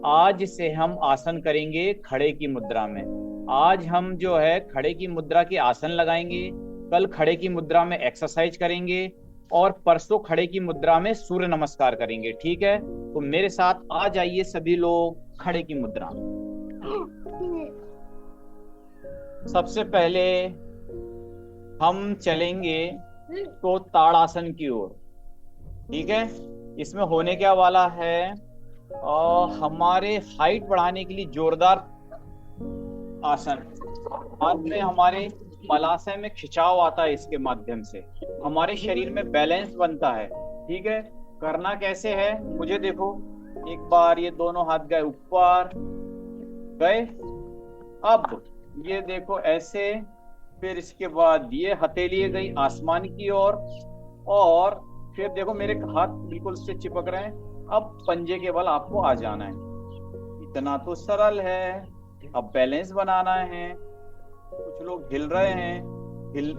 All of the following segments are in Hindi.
आज से हम आसन करेंगे खड़े की मुद्रा में। आज हम जो है खड़े की मुद्रा के आसन लगाएंगे, कल खड़े की मुद्रा में एक्सरसाइज करेंगे, और परसों खड़े की मुद्रा में सूर्य नमस्कार करेंगे। ठीक है, तो मेरे साथ आ जाइए सभी लोग खड़े की मुद्रा में। सबसे पहले हम चलेंगे तो ताड़ासन की ओर। ठीक है, इसमें होने क्या वाला है, हमारे हाइट बढ़ाने के लिए जोरदार आसन। हाथ में हमारे मलाशय में खिंचाव आता है, इसके माध्यम से हमारे शरीर में बैलेंस बनता है। ठीक है, करना कैसे है मुझे देखो। एक बार ये दोनों हाथ गए ऊपर, गए। अब ये देखो ऐसे, फिर इसके बाद ये हथेली गई आसमान की ओर, और फिर देखो मेरे हाथ बिल्कुल से चिपक रहे हैं। अब पंजे के बल आपको आ जाना है। इतना तो सरल है। अब बैलेंस बनाना है। कुछ लोग हिल रहे हैं,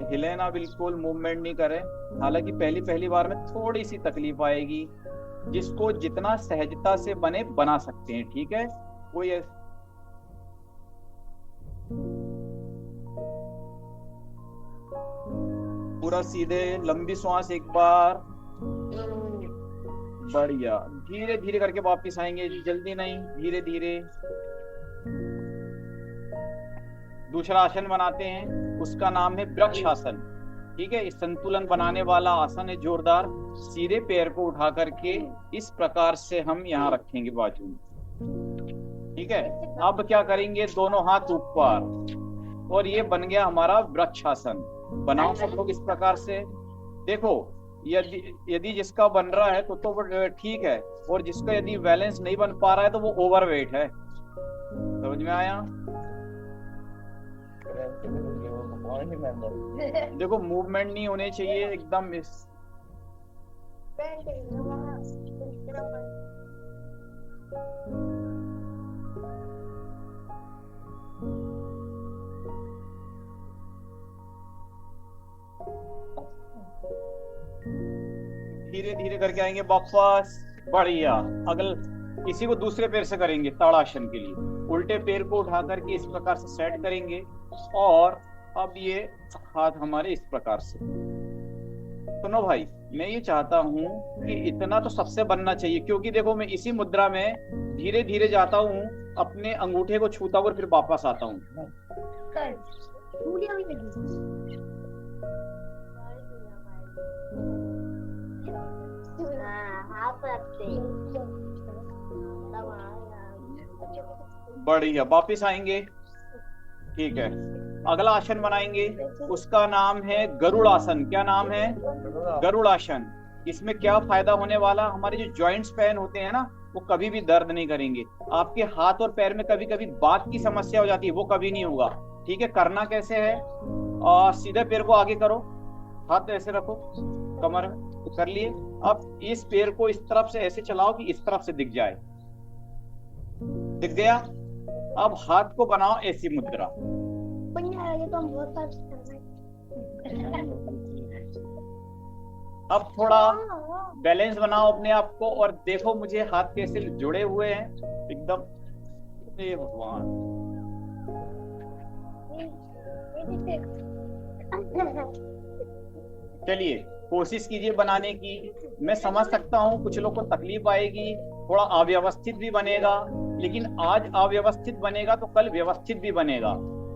हिले ना, बिल्कुल मूवमेंट नहीं करें। हालांकि पहली पहली बार में थोड़ी सी तकलीफ आएगी, जिसको जितना सहजता से बने बना सकते हैं। ठीक है, कोई पूरा सीधे लंबी सांस एक बार, बढ़िया। धीरे धीरे करके वापस आएंगे जी, जल्दी नहीं, धीरे धीरे। दूसरा आसन बनाते हैं, उसका नाम है वृक्ष आसन। ठीक है, इस संतुलन बनाने वाला आसन है जोरदार। सीधे पैर को उठा करके इस प्रकार से हम यहाँ रखेंगे बाजू में। ठीक है, अब क्या करेंगे, दोनों हाथ ऊपर, और ये बन गया हमारा वृक्ष आसन। बनाओ सब लोग इस प्रकार से। देखो, यदि यदि जिसका बन रहा है तो ठीक है, और जिसका यदि बैलेंस नहीं बन पा रहा है तो वो ओवरवेट है। समझ में आया? देखो, मूवमेंट नहीं होने चाहिए एकदम इस। धीरे धीरे करके आएंगे वापस, बढ़िया। अगल इसी को दूसरे पैर से करेंगे ताड़ासन के लिए। उल्टे पैर को उठा करके इस प्रकार से सेट करेंगे, और अब ये हाथ हमारे इस प्रकार से। सुनो भाई, मैं ये चाहता हूँ कि इतना तो सबसे बनना चाहिए, क्योंकि देखो मैं इसी मुद्रा में धीरे धीरे जाता हूँ, अपने अंगूठे को छूता हूँ और फिर वापस आता हूँ। बढ़िया, वापिस आएंगे। ठीक है, अगला आसन बनाएंगे, उसका नाम है गरुड़ आसन। क्या नाम है? गरुड़ आसन। इसमें क्या फायदा होने वाला, हमारे जो जॉइंट्स पेन होते हैं ना, वो कभी भी दर्द नहीं करेंगे। आपके हाथ और पैर में कभी कभी बात की समस्या हो जाती है, वो कभी नहीं होगा। ठीक है, करना कैसे है, और सीधे पैर को आगे करो, हाथ ऐसे रखो कमर में, कर लिए। अब इस पैर को इस तरफ से ऐसे चलाओ कि इस तरफ से दिख जाए। दिख गया? अब हाथ को बनाओ ऐसी मुद्रा। अब थोड़ा बैलेंस बनाओ अपने आप को, और देखो मुझे हाथ कैसे जुड़े हुए हैं एकदम। हे भगवान! चलिए, कोशिश कीजिए बनाने की। मैं समझ सकता हूँ कुछ लोग को तकलीफ आएगी, थोड़ा अव्यवस्थित भी बनेगा, लेकिन आज अव्यवस्थित बनेगा तो कल व्यवस्थित भी बनेगा।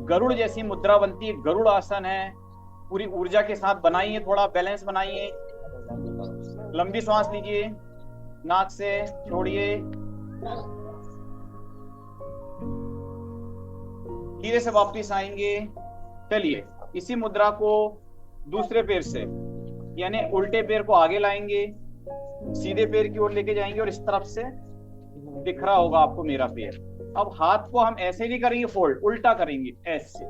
गरुड़ जैसी मुद्रा बनती है, गरुड़ आसन है। पूरी ऊर्जा के साथ बनाइए, थोड़ा बैलेंस बनाइए। लंबी सांस लीजिए, नाक से छोड़िए, धीरे से वापस आएंगे। चलिए, इसी मुद्रा को दूसरे पैर से, यानी उल्टे पैर को आगे लाएंगे, सीधे पैर की ओर लेके जाएंगे, और इस तरफ से दिख रहा होगा आपको मेरा पैर। अब हाथ को हम ऐसे नहीं करेंगे फोल्ड, उल्टा करेंगे ऐसे।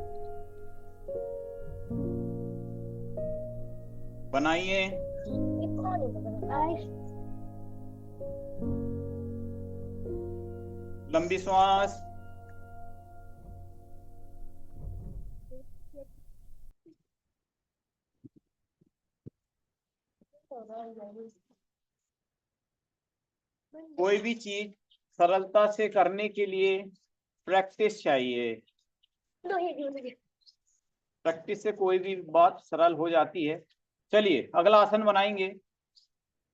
बनाइए। लंबी सांस। कोई भी चीज सरलता से करने के लिए प्रैक्टिस चाहिए। प्रैक्टिस से कोई भी बात सरल हो जाती है। चलिए अगला आसन बनाएंगे,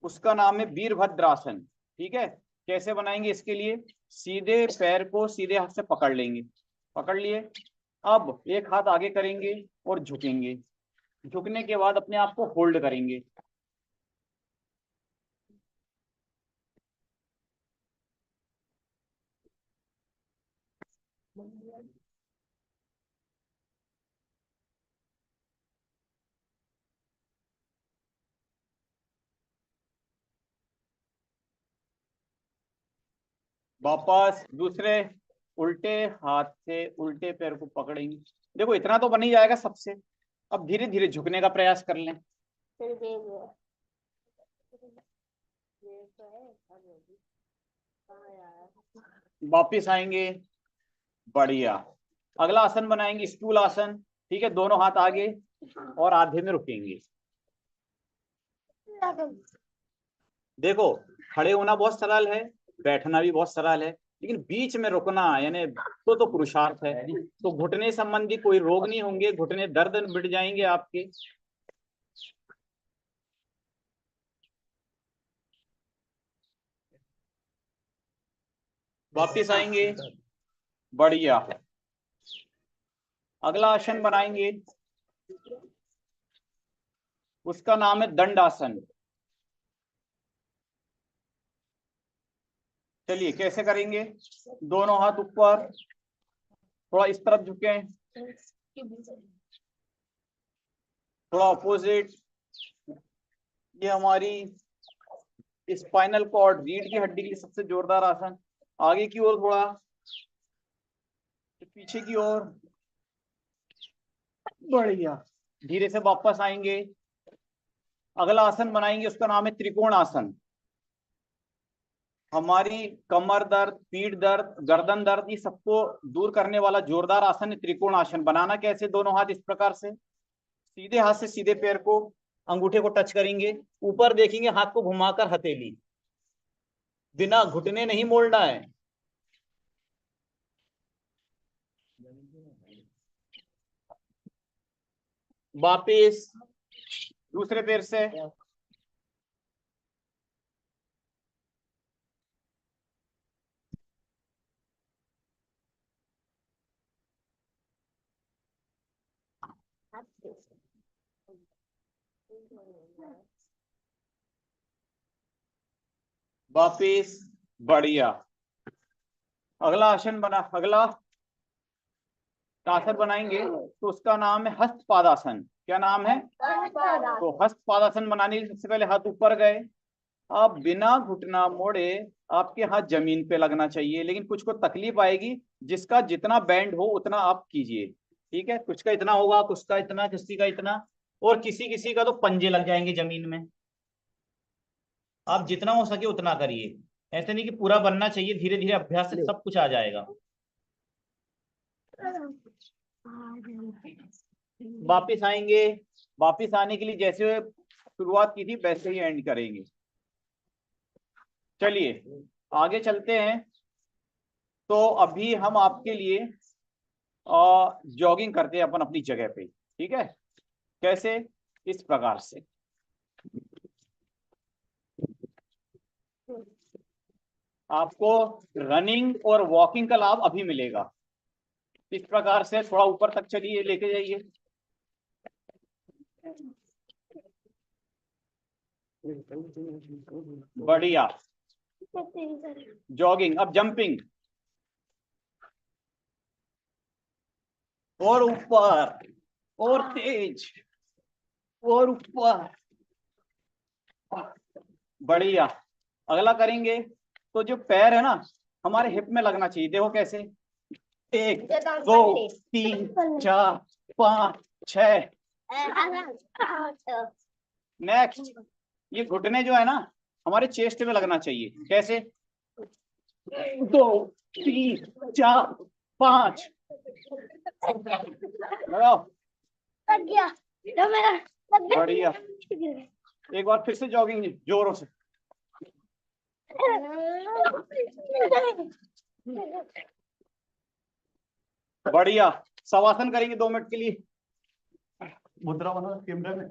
उसका नाम है वीरभद्रासन। ठीक है, कैसे बनाएंगे? इसके लिए सीधे पैर को सीधे हाथ से पकड़ लेंगे, पकड़ लिए। अब एक हाथ आगे करेंगे और झुकेंगे, झुकने के बाद अपने आप को होल्ड करेंगे। वापस दूसरे उल्टे हाथ से उल्टे पैर को पकड़ेंगे। देखो इतना तो बन ही जाएगा सबसे। अब धीरे धीरे झुकने का प्रयास कर लें। वापिस आएंगे, बढ़िया। अगला आसन बनाएंगे स्टूल आसन। ठीक है, दोनों हाथ आगे और आधे में रुकेंगे। देखो खड़े होना बहुत सरल है, बैठना भी बहुत सरल है, लेकिन बीच में रुकना यानी तो पुरुषार्थ है। तो घुटने संबंधी कोई रोग नहीं होंगे, घुटने दर्द मिट जाएंगे आपके। वापिस आएंगे, बढ़िया। अगला आसन बनाएंगे, उसका नाम है दंड आसन। चलिए कैसे करेंगे? दोनों हाथ ऊपर, थोड़ा इस तरफ झुके, थोड़ा अपोजिट। ये हमारी स्पाइनल कॉर्ड, रीढ़ की हड्डी के लिए सबसे जोरदार आसन। आगे की ओर थोड़ा, पीछे की ओर, बढ़िया। धीरे से वापस आएंगे। अगला आसन बनाएंगे, उसका नाम है त्रिकोण आसन। हमारी कमर दर्द, पीठ दर्द, गर्दन दर्द, ये सबको दूर करने वाला जोरदार आसन है त्रिकोण आसन। बनाना कैसे? दोनों हाथ इस प्रकार से, सीधे हाथ से सीधे पैर को, अंगूठे को टच करेंगे, ऊपर देखेंगे, हाथ को घुमाकर हथेली, बिना घुटने नहीं मोड़ना है। वापिस दूसरे पैर से, वापिस, बढ़िया। अगला आसन बना, अगला आसन बनाएंगे तो उसका नाम है हस्तपादासन। क्या नाम है? तो हस्तपादासन बनाने के लिए सबसे पहले हाथ ऊपर गए। आप बिना घुटना मोड़े आपके हाथ जमीन पे लगना चाहिए, लेकिन कुछ को तकलीफ आएगी, जिसका जितना बैंड हो उतना आप कीजिए। ठीक है, कुछ का इतना होगा, कुछ का इतना, किसी का इतना, और किसी किसी का तो पंजे लग जाएंगे जमीन में। आप जितना हो सके उतना करिए, ऐसे नहीं कि पूरा बनना चाहिए, धीरे धीरे अभ्यास से सब कुछ आ जाएगा। वापिस आएंगे, वापिस आने के लिए जैसे शुरुआत की थी वैसे ही एंड करेंगे। चलिए आगे चलते हैं। तो अभी हम आपके लिए जॉगिंग करते हैं अपन अपनी जगह पे। ठीक है, कैसे? इस प्रकार से आपको रनिंग और वॉकिंग का लाभ अभी मिलेगा। इस प्रकार से थोड़ा ऊपर तक चलिए, लेके जाइए। बढ़िया, जॉगिंग। अब जंपिंग, और ऊपर, और तेज, और ऊपर, बढ़िया। अगला करेंगे तो जो पैर है ना हमारे हिप में लगना चाहिए। देखो कैसे, 1 2 3 4 5 6। नेक्स्ट, ये घुटने जो है ना हमारे चेस्ट में लगना चाहिए। कैसे? 2 3 4 5, लगाओ, बढ़िया। एक बार फिर से जॉगिंग जोरों से, बढ़िया। शवासन करेंगे 2 मिनट के लिए। मुद्रा बना कैमरे में।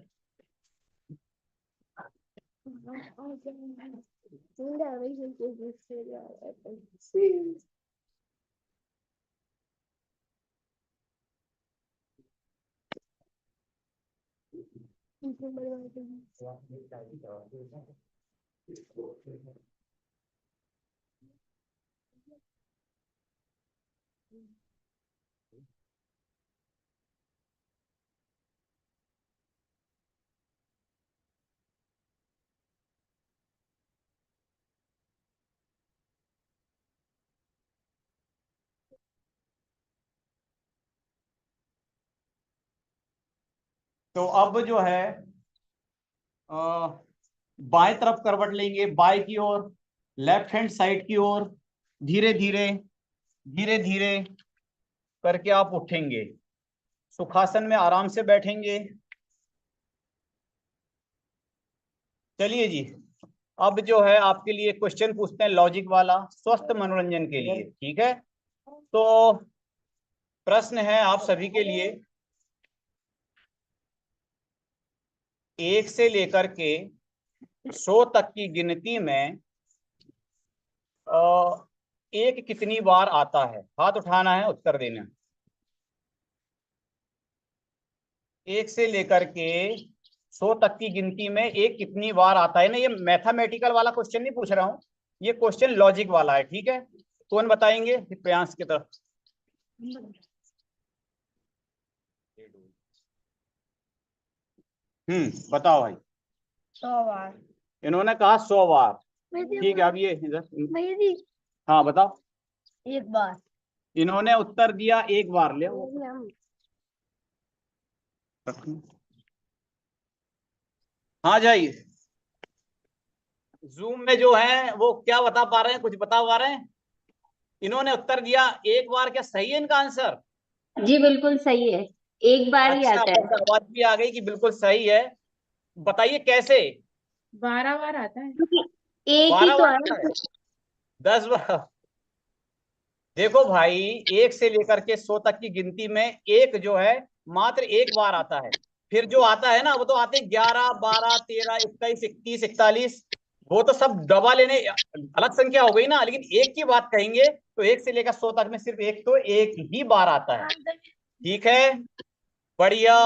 तो अब जो है बाएं तरफ करवट लेंगे, बाएं की ओर, लेफ्ट हैंड साइड की ओर। धीरे धीरे धीरे धीरे करके आप उठेंगे। सुखासन में आराम से बैठेंगे। चलिए जी, अब जो है आपके लिए क्वेश्चन पूछते हैं लॉजिक वाला, स्वस्थ मनोरंजन के लिए। ठीक है, तो प्रश्न है आप सभी के लिए, 1 से लेकर के 100 तक की गिनती में एक कितनी बार आता है? हाथ उठाना है, उत्तर देना है। 1 से लेकर के 100 तक की गिनती में एक कितनी बार आता है ना। ये मैथमेटिकल वाला क्वेश्चन नहीं पूछ रहा हूं, ये क्वेश्चन लॉजिक वाला है। ठीक है, कौन बताएंगे? प्रयांश की तरफ। बताओ भाई। 100 बार। इन्होंने कहा 100 बार। ठीक है, अब ये इधर। हाँ बताओ। 1 बार। इन्होंने उत्तर दिया 1 बार। ले हाँ जाइए। जूम में जो है वो क्या बता पा रहे हैं, कुछ बता पा रहे हैं? इन्होंने उत्तर दिया 1 बार। क्या सही है इनका आंसर? जी बिल्कुल सही है, 1 बार ही अच्छा, आता है। बस आवाज भी आ गई कि बिल्कुल सही है। बताइए कैसे? 12 बार आता है। क्योंकि एक ही 12 तो बार आता है। है? 10 बार? देखो भाई, 1 से लेकर के 100 तक की गिनती में एक जो है मात्र 1 बार आता है। फिर जो आता है ना वो तो आते 11, 12, 13, 21, 31, 41। वो तो सब दबा लेने अलग संख्या हो गई ना, लेकिन एक की बात कहेंगे तो 1 से लेकर 100 तक में सिर्फ एक, तो एक ही बार आता है। ठीक है, बढ़िया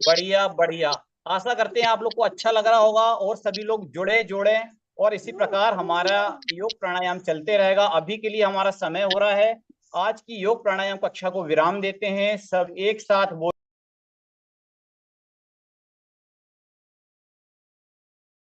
बढ़िया बढ़िया। आशा करते हैं आप लोग को अच्छा लग रहा होगा और सभी लोग जुड़े जुड़े, और इसी प्रकार हमारा योग प्राणायाम चलते रहेगा। अभी के लिए हमारा समय हो रहा है। आज की योग प्राणायाम कक्षा को विराम देते हैं। सब एक साथ बोल